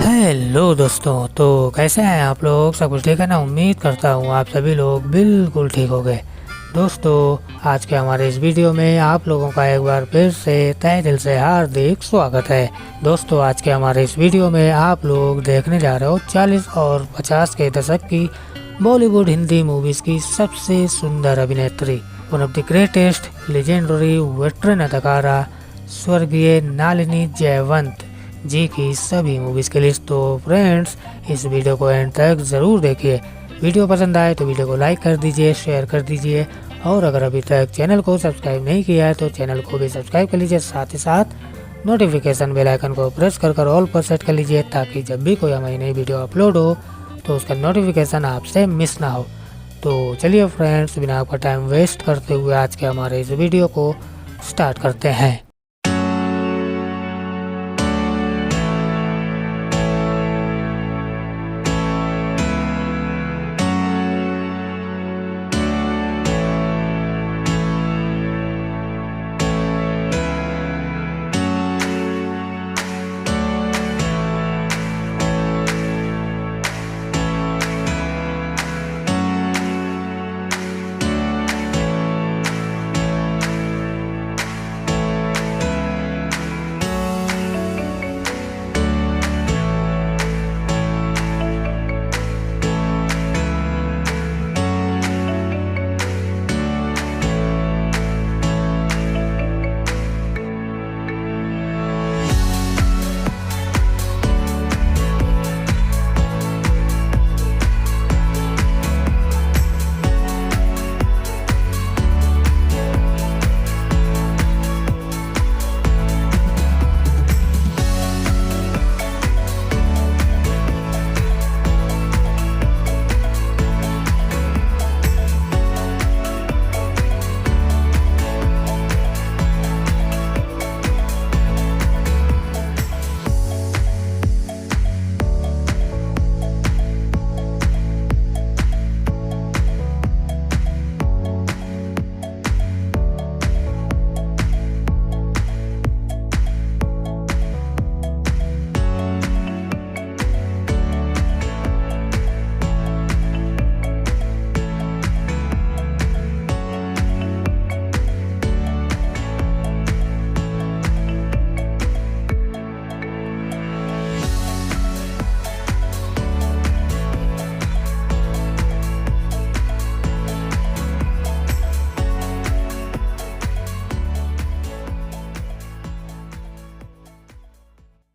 Hello दोस्तों, तो कैसे हैं आप लोग। सब कुछ ठीक है ना। उम्मीद करता हूँ आप सभी लोग बिल्कुल ठीक हो गए। दोस्तों, आज के हमारे इस वीडियो में आप लोगों का एक बार फिर से तहे दिल से हार्दिक स्वागत है। दोस्तों, आज के हमारे इस वीडियो में आप लोग देखने जा रहे हो 40 और 50 के दशक की बॉलीवुड हिंदी मूवीज़ की सबसे सुंदर अभिनेत्री, one of the greatest legendary veteran अदाकारा स्वर्गीय नलिनी जयवंत जी की सभी मूवीज़ की लिस्ट। तो फ्रेंड्स, इस वीडियो को एंड तक ज़रूर देखिए। वीडियो पसंद आए तो वीडियो को लाइक कर दीजिए, शेयर कर दीजिए, और अगर अभी तक चैनल को सब्सक्राइब नहीं किया है तो चैनल को भी सब्सक्राइब कर लीजिए। साथ ही साथ नोटिफिकेशन बेल आइकन को प्रेस कर ऑल पर सेट कर लीजिए, ताकि जब भी कोई हमारी नई वीडियो अपलोड हो तो उसका नोटिफिकेशन आपसे मिस ना हो। तो चलिए फ्रेंड्स, बिना आपका टाइम वेस्ट करते हुए आज के हमारे इस वीडियो को स्टार्ट करते हैं।